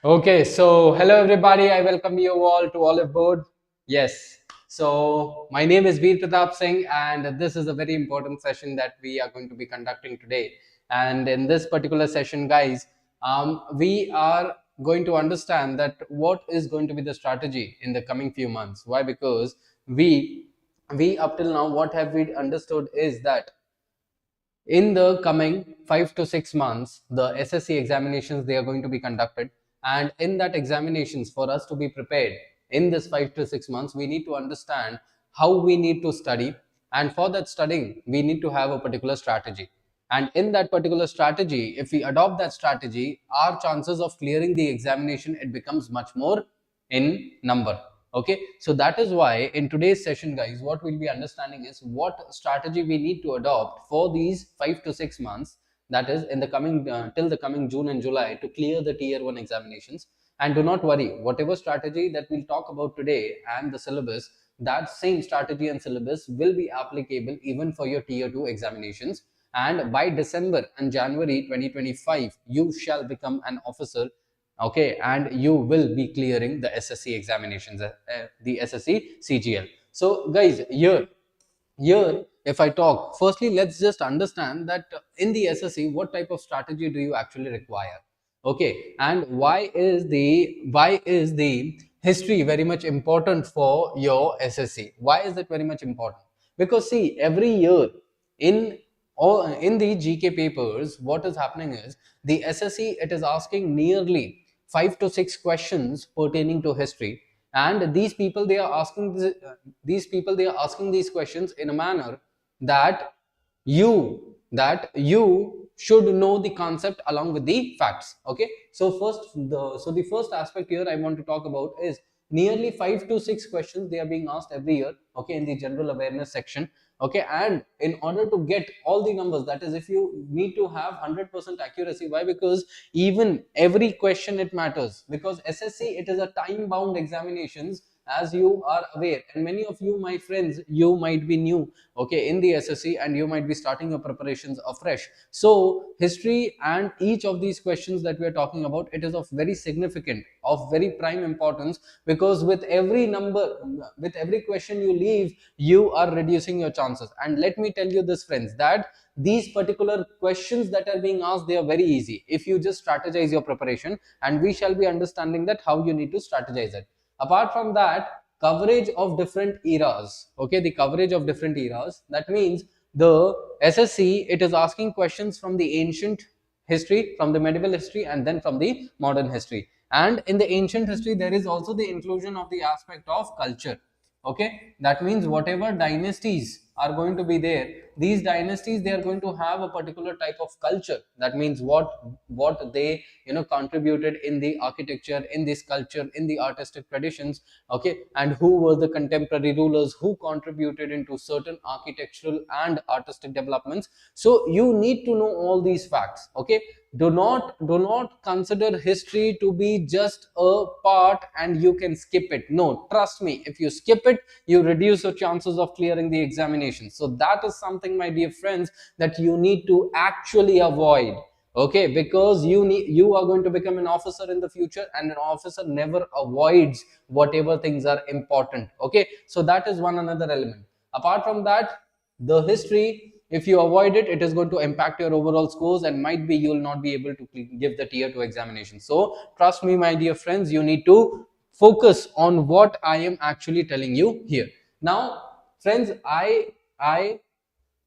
Okay, so hello everybody. I welcome you all to Olive Board. Yes, so my name is Veer Pratap Singh, and this is a very important session that we are going to be conducting today. And in this particular session, guys, we are going to understand that what is going to be the strategy in the coming few months. Why? Because we up till now, what have we understood is that in the coming 5 to 6 months the SSC examinations they are going to be conducted, and in that examinations, for us to be prepared in this 5 to 6 months, we need to understand how we need to study, and for that studying we need to have a particular strategy. And in that particular strategy, if we adopt that strategy, our chances of clearing the examination, it becomes much more in number. Okay, so that is why in today's session, guys, what we'll be understanding is what strategy we need to adopt for these 5 to 6 months, that is in the coming till the coming June and July, to clear the tier 1 examinations. And do not worry, whatever strategy that we'll talk about today and the syllabus, that same strategy and syllabus will be applicable even for your tier 2 examinations. And by December and January 2025, you shall become an officer. Okay, and you will be clearing the SSC examinations, the SSC CGL. So guys, here if I talk, firstly let's just understand that in the SSC, what type of strategy do you actually require? Okay, and why is the history very much important for your SSC? Why is it very much important? Because see, every year in in the GK papers, what is happening is the SSC, it is asking nearly 5 to 6 questions pertaining to history, and these people they are asking these questions in a manner that you should know the concept along with the facts. Okay, so the first aspect here I want to talk about is nearly 5 to 6 questions they are being asked every year, okay, in the general awareness section. Okay, and in order to get all the numbers, that is if you need to have 100% accuracy. Why? Because even every question it matters, because SSC, it is a time bound examinations, as you are aware, and many of you, my friends, you might be new, okay, in the SSC, and you might be starting your preparations afresh. So history and each of these questions that we are talking about, it is of very significant, of very prime importance, because with every number, with every question you leave, you are reducing your chances. And let me tell you this, friends, that these particular questions that are being asked, they are very easy if you just strategize your preparation, and we shall be understanding that how you need to strategize it. Apart from that, coverage of different eras. Okay, the coverage of different eras, that means the SSC, it is asking questions from the ancient history, from the medieval history, and then from the modern history. And in the ancient history, there is also the inclusion of the aspect of culture. Okay, that means whatever dynasties are going to be there, these dynasties, they are going to have a particular type of culture. That means what they contributed in the architecture, in this culture, in the artistic traditions. Okay, and who were the contemporary rulers who contributed into certain architectural and artistic developments. So you need to know all these facts. Okay, do not consider history to be just a part and you can skip it. No, trust me, if you skip it, you reduce your chances of clearing the examination. So that is something, my dear friends, that you need to actually avoid. Okay, because you are going to become an officer in the future, and an officer never avoids whatever things are important. Okay, so that is one another element. Apart from that, the history, if you avoid it, it is going to impact your overall scores, and might be you will not be able to give the tier 2 examination. So trust me, my dear friends, you need to focus on what I am actually telling you here. Now friends, I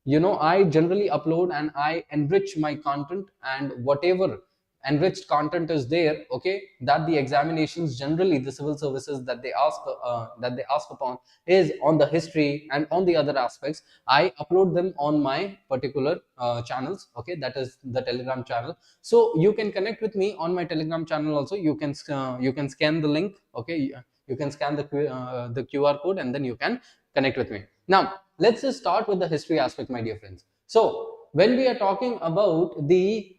generally upload and I enrich my content, and whatever enriched content is there, okay, that the examinations, generally the civil services that they ask upon, is on the history and on the other aspects. I upload them on my particular channels. Okay, that is the Telegram channel. So you can connect with me on my Telegram channel also. You can scan the link. Okay, you can scan the QR code, and then you can connect with me. Now let's just start with the history aspect, my dear friends. So when we are talking about the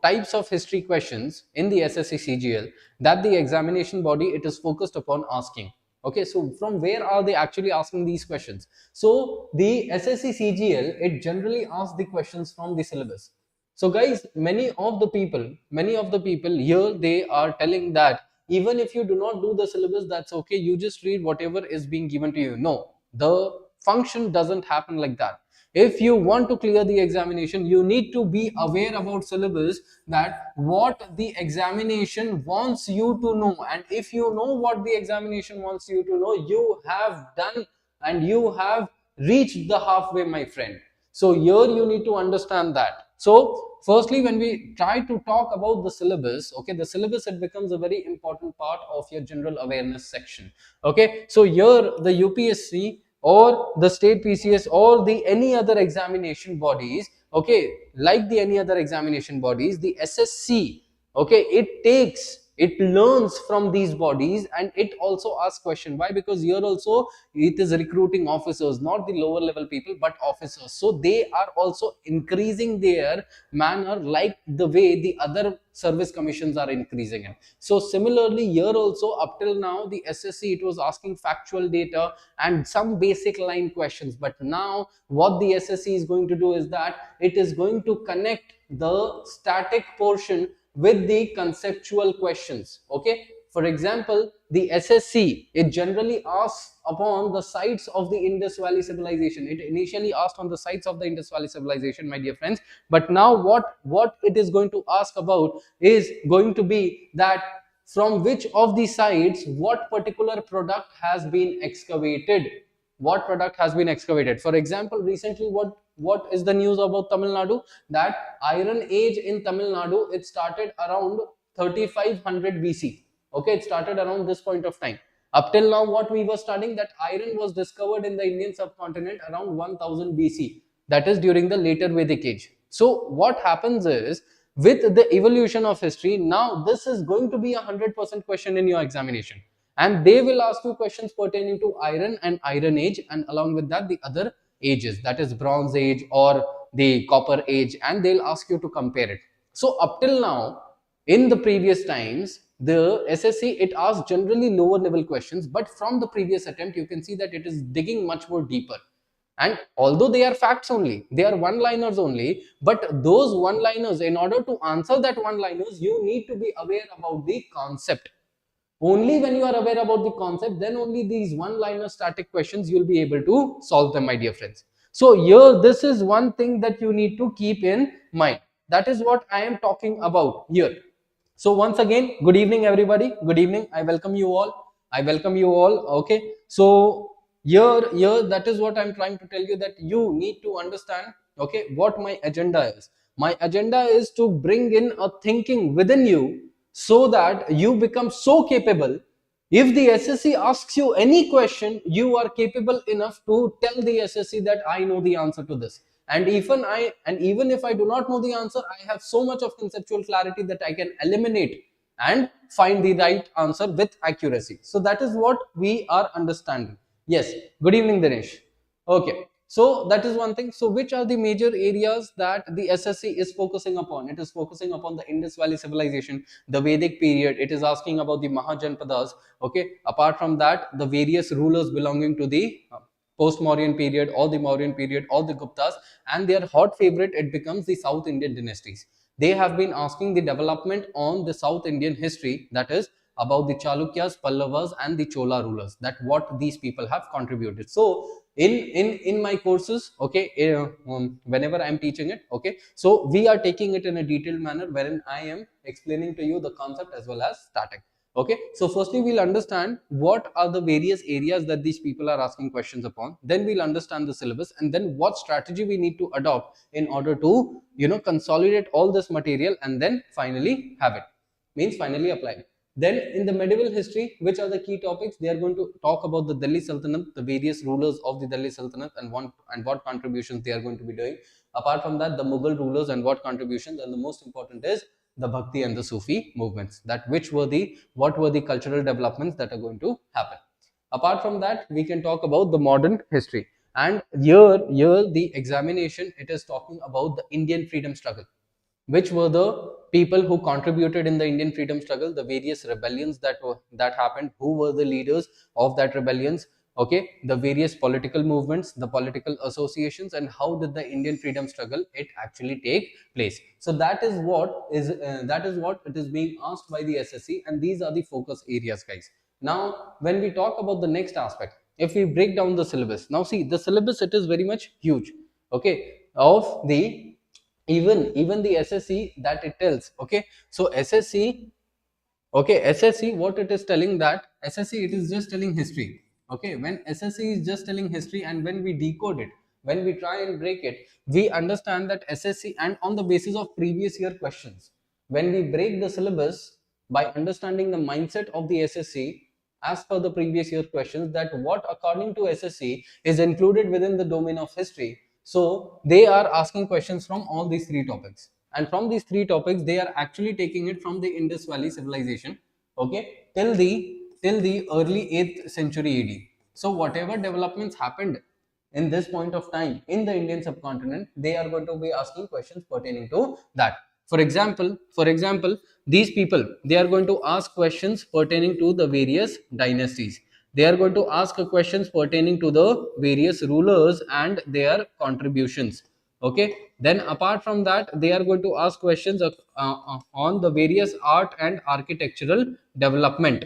types of history questions in the SSC CGL, that the examination body, it is focused upon asking. Okay, so from where are they actually asking these questions? So the SSC CGL, it generally asks the questions from the syllabus. So guys, many of the people here, they are telling that even if you do not do the syllabus, that's okay, you just read whatever is being given to you. No, the function doesn't happen like that. If you want to clear the examination, you need to be aware about syllabus, that what the examination wants you to know. And if you know what the examination wants you to know, you have done and you have reached the halfway, my friend. So here you need to understand that. So firstly, when we try to talk about the syllabus, okay, the syllabus, it becomes a very important part of your general awareness section. Okay, so here the UPSC or the state PCS or the any other examination bodies, okay, like the any other examination bodies, the SSC, okay, it learns from these bodies, and it also asks question. Why? Because here also it is recruiting officers, not the lower level people, but officers. So they are also increasing their manner like the way the other service commissions are increasing it. So similarly here also, up till now the SSC, it was asking factual data and some basic line questions, but now what the SSC is going to do is that it is going to connect the static portion with the conceptual questions. Okay, for example, the SSC, it generally asks upon the sites of the Indus Valley civilization. It initially asked on the sites of the Indus Valley civilization, my dear friends, but now what it is going to ask about is going to be that from which of the sites what particular product has been excavated. What product has been excavated? For example, recently what is the news about Tamil Nadu? That iron age in Tamil Nadu, it started around 3500 BC. Okay, it started around this point of time. Up till now, what we were studying, that iron was discovered in the Indian subcontinent around 1000 BC. That is during the later Vedic age. So what happens is, with the evolution of history, now this is going to be 100% question in your examination, and they will ask you questions pertaining to iron and iron age, and along with that the other ages, that is bronze age or the copper age, and they'll ask you to compare it. So up till now, in the previous times, the SSC, it asks generally lower level questions, but from the previous attempt you can see that it is digging much more deeper. And although they are facts only, they are one liners only, but those one liners, in order to answer that one liners, you need to be aware about the concept. Only when you are aware about the concept, then only these one liner static questions you'll be able to solve them, my dear friends. So here, this is one thing that you need to keep in mind. That is what I am talking about here. So once again, good evening everybody, good evening, I welcome you all, I welcome you all. Okay, so here that is what I'm trying to tell you, that you need to understand, okay, what my agenda is. My agenda is to bring in a thinking within you, so that you become so capable. If the SSC asks you any question, you are capable enough to tell the SSC that I know the answer to this. And even if I do not know the answer, I have so much of conceptual clarity that I can eliminate and find the right answer with accuracy. So that is what we are understanding. Yes, good evening Dinesh. Okay, so that is one thing. So which are the major areas that the SSC is focusing upon? It is focusing upon the Indus Valley civilization, the Vedic period. It is asking about the Mahajanpadas. Okay, apart from that, the various rulers belonging to the post-Mauryan period or the Mauryan period or the Guptas, and their hot favorite, it becomes the South Indian dynasties. They have been asking the development on the South Indian history, that is about the Chalukyas, Pallavas and the Chola rulers, that what these people have contributed. So in my courses, okay, whenever I am teaching it, okay, so we are taking it in a detailed manner, wherein I am explaining to you the concept as well as static. Okay, so firstly we'll understand what are the various areas that these people are asking questions upon, then we'll understand the syllabus, and then what strategy we need to adopt in order to, you know, consolidate all this material and then finally have it, means finally apply it. Then in the medieval history, which are the key topics? They are going to talk about the Delhi Sultanate, the various rulers of the Delhi Sultanate, and what contributions they are going to be doing. Apart from that, the Mughal rulers and what contributions, and the most important is the Bhakti and the Sufi movements, that what were the cultural developments that are going to happen. Apart from that, we can talk about the modern history, and here the examination, it is talking about the Indian freedom struggle. Which were the people who contributed in the Indian freedom struggle, the various rebellions that happened, who were the leaders of that rebellions, okay, the various political movements, the political associations, and how did the Indian freedom struggle it actually take place. So that is what it is being asked by the SSC, and these are the focus areas, guys. Now when we talk about the next aspect, if we break down the syllabus, now see the syllabus, it is very much huge, okay, of the even the SSC that it tells, okay. So SSC, okay, SSC, what it is telling, that SSC, it is just telling history. Okay, when SSC is just telling history, and when we decode it, when we try and break it, we understand that SSC, and on the basis of previous year questions, when we break the syllabus by understanding the mindset of the SSC as per the previous year questions, that what according to SSC is included within the domain of history. So they are asking questions from all these three topics, and from these three topics they are actually taking it from the Indus Valley civilization, okay, till the early 8th century AD. So whatever developments happened in this point of time in the Indian subcontinent, they are going to be asking questions pertaining to that. For example, these people, they are going to ask questions pertaining to the various dynasties. They are going to ask questions pertaining to the various rulers and their contributions. Okay. Then apart from that, they are going to ask questions on the various art and architectural development.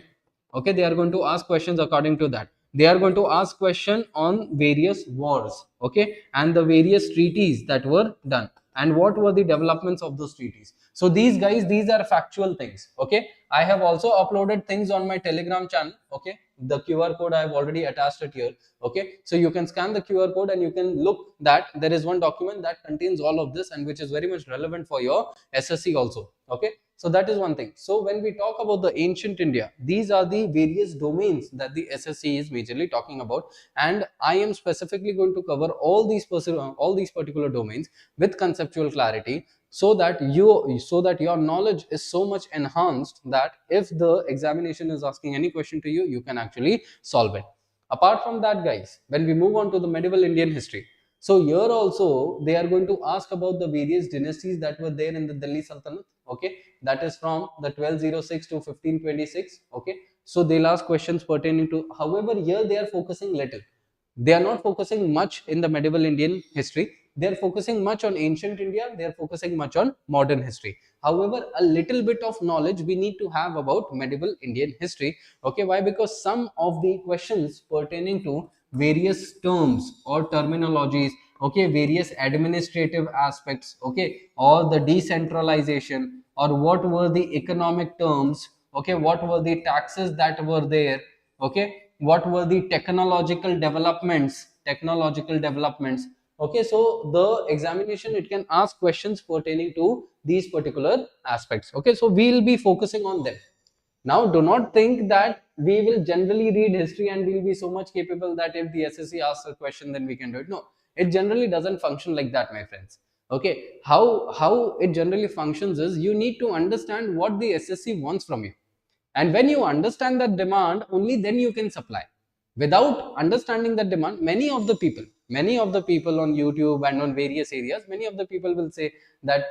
Okay, they are going to ask questions according to that. They are going to ask question on various wars, okay, and the various treaties that were done, and what were the developments of those treaties. So these guys, these are factual things, okay. I have also uploaded things on my Telegram channel, okay. The QR code I have already attached it here, okay. So you can scan the QR code and you can look that there is one document that contains all of this, and which is very much relevant for your SSC also, okay. So that is one thing. So when we talk about the ancient India, these are the various domains that the SSC is majorly talking about, and I am specifically going to cover all these particular domains with conceptual clarity, so that your knowledge is so much enhanced that if the examination is asking any question to you, you can actually solve it. Apart from that, guys, when we move on to the medieval Indian history, so here also they are going to ask about the various dynasties that were there in the Delhi Sultanate, okay, that is from the 1206 to 1526, okay. So they'll ask questions pertaining to, however, here they are focusing little. They are not focusing much in the medieval Indian history. They are focusing much on ancient India. They are focusing much on modern history. However, a little bit of knowledge we need to have about medieval Indian history. Okay, why? Because some of the questions pertaining to various terms or terminologies, okay, various administrative aspects, okay, or the decentralization, or what were the economic terms, okay, what were the taxes that were there, okay, what were the technological developments, okay. So the examination, it can ask questions pertaining to these particular aspects, okay. So we'll be focusing on them. Now do not think that we will generally read history and we'll be so much capable that if the SSC asks a question then we can do it. No, it generally doesn't function like that, my friends, okay. How it generally functions is, you need to understand what the SSC wants from you, and when you understand that demand, only then you can supply. Without understanding that demand, many of the people on YouTube and on various areas, many of the people will say that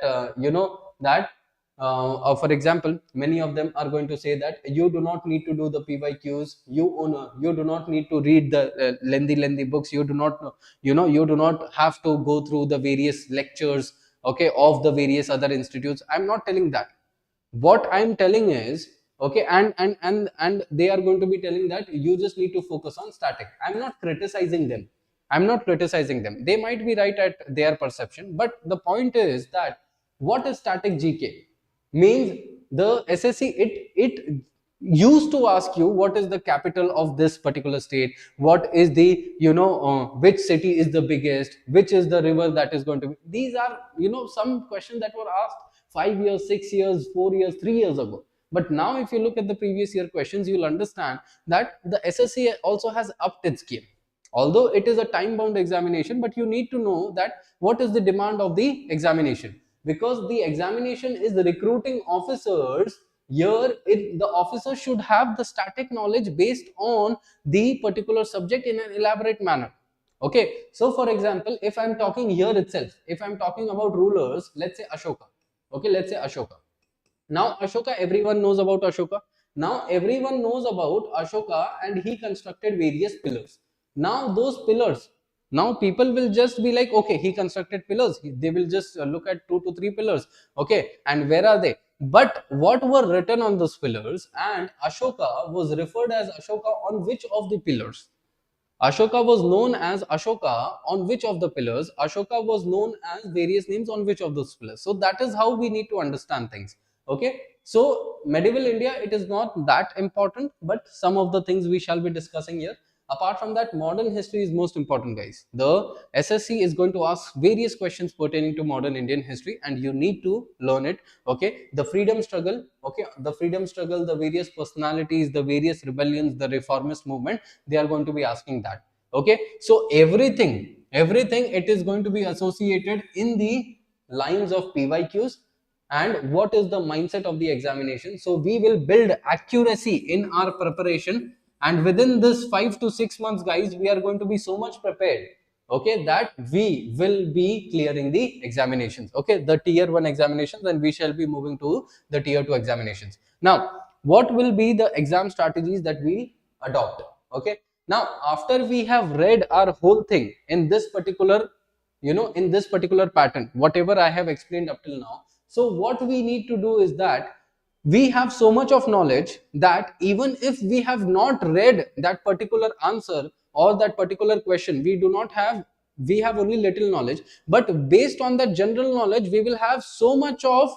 for example, many of them are going to say that you do not need to do the PYQs, you do not need to read the lengthy books, you do not you do not have to go through the various lectures, okay, of the various other institutes. I'm not telling that. What I'm telling is, okay, and they are going to be telling that you just need to focus on static. I'm not criticizing them. They might be right at their perception, but the point is that what is static GK means. The SSC, it used to ask you what is the capital of this particular state, what is the which city is the biggest, which is the river that is going to be. These are some questions that were asked 5 years, 6 years, 4 years, 3 years ago. But now if you look at the previous year questions, you'll understand that the SSC also has upped its game. Although it is a time bound examination, but you need to know that what is the demand of the examination, because the examination is recruiting officers. Here the officer should have the static knowledge based on the particular subject in an elaborate manner. Okay, so for example, if I'm talking here itself, if I'm talking about rulers, let's say Ashoka. Okay, let's say Ashoka. Now Ashoka, everyone knows about Ashoka. Now everyone knows about Ashoka, and he constructed various pillars. Now those pillars, now people will just be like, okay, he constructed pillars. They will just look at 2 to 3 pillars. Okay, and where are they? But what were written on those pillars, and Ashoka was referred as Ashoka on which of the pillars? Ashoka was known as Ashoka on which of the pillars? Ashoka was known as various names on which of those pillars? So that is how we need to understand things. Okay. So medieval India, it is not that important, but some of the things we shall be discussing here. Apart from that, modern history is most important, guys. The SSC is going to ask various questions pertaining to modern Indian history, and you need to learn it. Okay, the freedom struggle, okay, the freedom struggle, the various personalities, the various rebellions, the reformist movement, they are going to be asking that. Okay, so everything it is going to be associated in the lines of PYQs and what is the mindset of the examination. So we will build accuracy in our preparation, and within this 5 to 6 months, guys, we are going to be so much prepared, okay, that we will be clearing the examinations, okay, the tier 1 examinations, and we shall be moving to the tier 2 examinations. Now what will be the exam strategies that we adopt? Okay, now after we have read our whole thing in this particular, in this particular pattern, whatever I have explained up till now, so what we need to do is that we have so much of knowledge that even if we have not read that particular answer or that particular question, we have only little knowledge, but based on that general knowledge, we will have so much of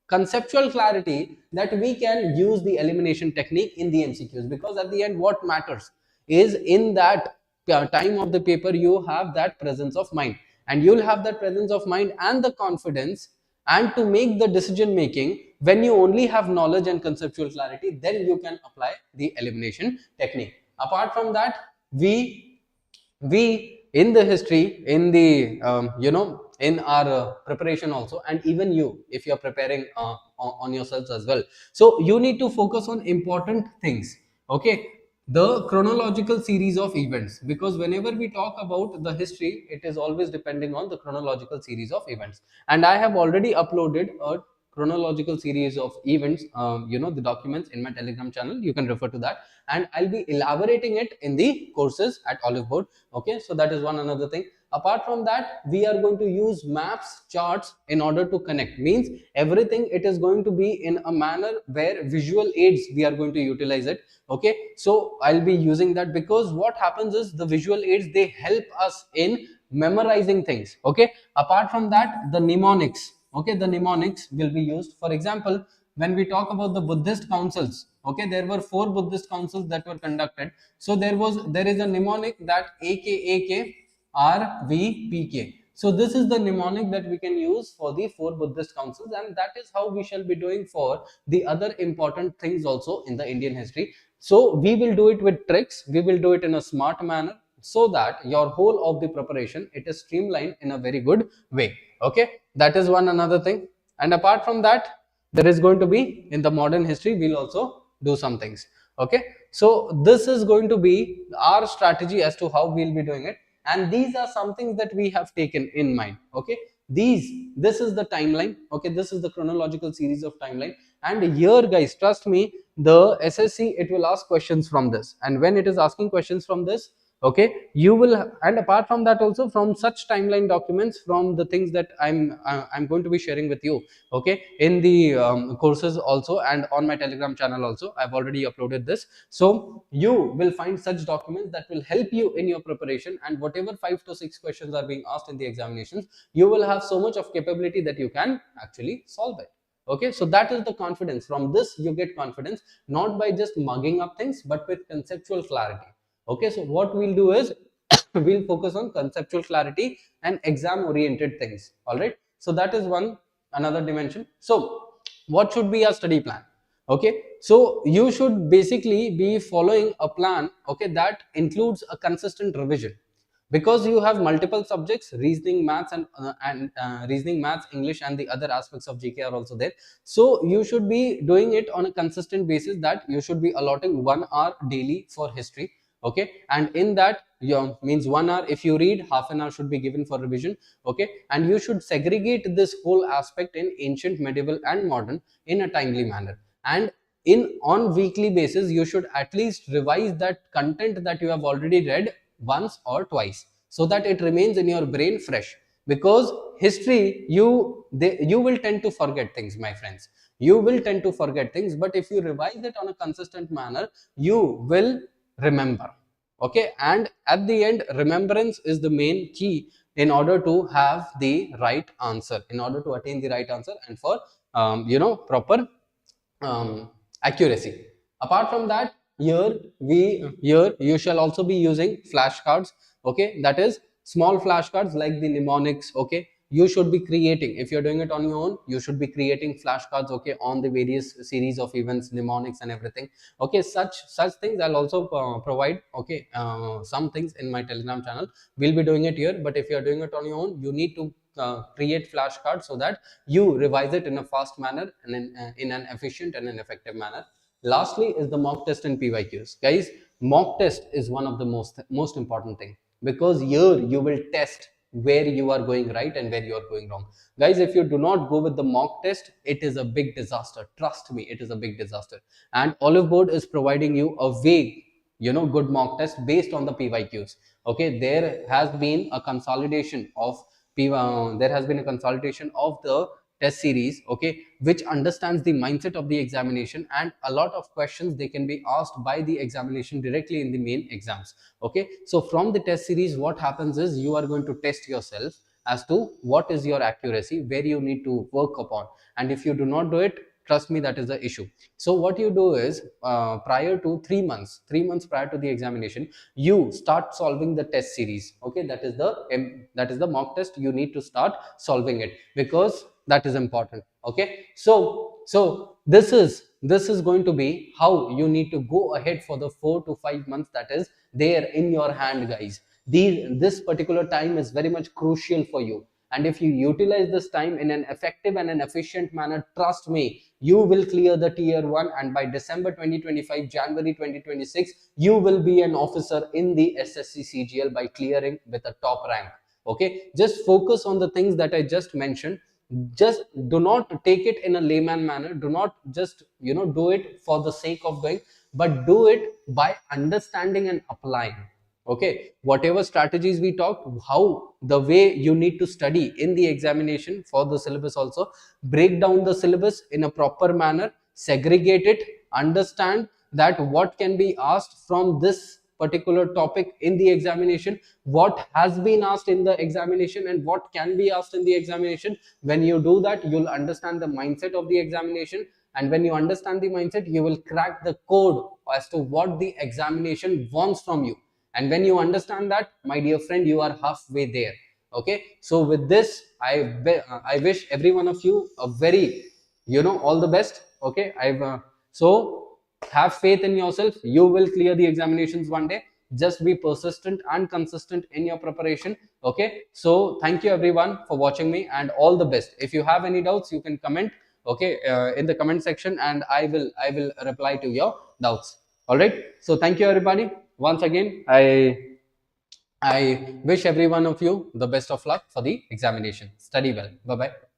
conceptual clarity that we can use the elimination technique in the MCQs, because at the end what matters is in that time of the paper you have that presence of mind, and you'll have that presence of mind and the confidence, and to make the decision making, when you only have knowledge and conceptual clarity, then you can apply the elimination technique. Apart from that, we in the history, in the in our preparation also, and even you, if you are preparing on yourselves as well, so you need to focus on important things. Okay, the chronological series of events, because whenever we talk about the history, it is always depending on the chronological series of events, and I have already uploaded a chronological series of events, the documents in my Telegram channel. You can refer to that, and I'll be elaborating it in the courses at Olive Board. Okay, so that is one another thing. Apart from that, we are going to use maps, charts in order to connect. Means everything, it is going to be in a manner where visual aids we are going to utilize it. Okay, so I'll be using that, because what happens is the visual aids, they help us in memorizing things. Okay, apart from that, the mnemonics, okay, the mnemonics will be used. For example, when we talk about the Buddhist councils, okay, there were 4 Buddhist councils that were conducted. So there is a mnemonic that AKAKRVPK. So this is the mnemonic that we can use for the 4 Buddhist councils, and that is how we shall be doing for the other important things also in the Indian history. So we will do it with tricks, we will do it in a smart manner, so that your whole of the preparation, it is streamlined in a very good way. Okay, that is one another thing. And apart from that, there is going to be, in the modern history, we'll also do some things. Okay, so this is going to be our strategy as to how we'll be doing it, and these are some things that we have taken in mind. Okay, this is the timeline. Okay, this is the chronological series of timeline, and here, guys, trust me, the SSC, it will ask questions from this, and when it is asking questions from this, okay, you will, and apart from that also, from such timeline documents, from the things that I'm going to be sharing with you, okay, in the courses also, and on my Telegram channel also, I've already uploaded this. So you will find such documents that will help you in your preparation, and whatever 5 to 6 questions are being asked in the examinations, you will have so much of capability that you can actually solve it. Okay, so that is the confidence. From this you get confidence, not by just mugging up things, but with conceptual clarity. Okay, so what we'll do is we'll focus on conceptual clarity and exam oriented things. All right, so that is one another dimension. So what should be our study plan? Okay, so you should basically be following a plan, okay, that includes a consistent revision, because you have multiple subjects, reasoning, maths, and reasoning, maths, English, and the other aspects of GK are also there. So you should be doing it on a consistent basis, that you should be allotting 1 hour daily for history. Okay, and in that, means 1 hour, if you read, half an hour should be given for revision. Okay, and you should segregate this whole aspect in ancient, medieval, and modern in a timely manner, and in on weekly basis you should at least revise that content that you have already read once or twice, so that it remains in your brain fresh. Because history, you will tend to forget things, my friends. You will tend to forget things, but if you revise it on a consistent manner, you will remember. Okay, and at the end, remembrance is the main key in order to have the right answer, in order to attain the right answer, and for proper accuracy. Apart from that, here you shall also be using flashcards. Okay, that is small flashcards like the mnemonics. Okay, you should be creating, if you're doing it on your own, you should be creating flashcards, okay, on the various series of events, mnemonics and everything. Okay, such things I'll also provide, okay, some things in my Telegram channel. We'll be doing it here, but if you're doing it on your own, you need to create flashcards so that you revise it in a fast manner and in an efficient and an effective manner. Lastly is the mock test and PYQs. Guys, mock test is one of the most important thing, because here you will test where you are going right and where you are going wrong. Guys, if you do not go with the mock test, it is a big disaster. Trust me, it is a big disaster. And Olive Board is providing you a vague, good mock test based on the PYQs. Okay, there has been a consolidation of there has been a consolidation of the test series, okay, which understands the mindset of the examination, and a lot of questions they can be asked by the examination directly in the main exams. Okay, so from the test series, what happens is you are going to test yourself as to what is your accuracy, where you need to work upon, and if you do not do it, trust me, that is the issue. So what you do is, prior to 3 months prior to the examination, you start solving the test series. Okay, that is the mock test. You need to start solving it, because that is important. Okay, so this is going to be how you need to go ahead for the 4 to 5 months that is there in your hand, guys. This particular time is very much crucial for you, and if you utilize this time in an effective and an efficient manner, trust me, you will clear the tier 1, and by December 2025, January 2026, you will be an officer in the SSC CGL by clearing with a top rank. Okay, just focus on the things that I just mentioned. Just do not take it in a layman manner. Do not just do it for the sake of doing, but do it by understanding and applying. Okay, whatever strategies we talked, how the way you need to study in the examination for the syllabus, also break down the syllabus in a proper manner, segregate it, understand that what can be asked from this particular topic in the examination, what has been asked in the examination, and what can be asked in the examination. When you do that, you'll understand the mindset of the examination, and when you understand the mindset, you will crack the code as to what the examination wants from you. And when you understand that, my dear friend, you are halfway there. Okay, so with this, I wish every one of you a very all the best. Okay, so have faith in yourself. You will clear the examinations one day. Just be persistent and consistent in your preparation. Okay, so thank you everyone for watching me, and all the best. If you have any doubts, you can comment, okay, in the comment section, and I will reply to your doubts. All right, so thank you everybody once again. I wish every one of you the best of luck for the examination. Study well. Bye bye.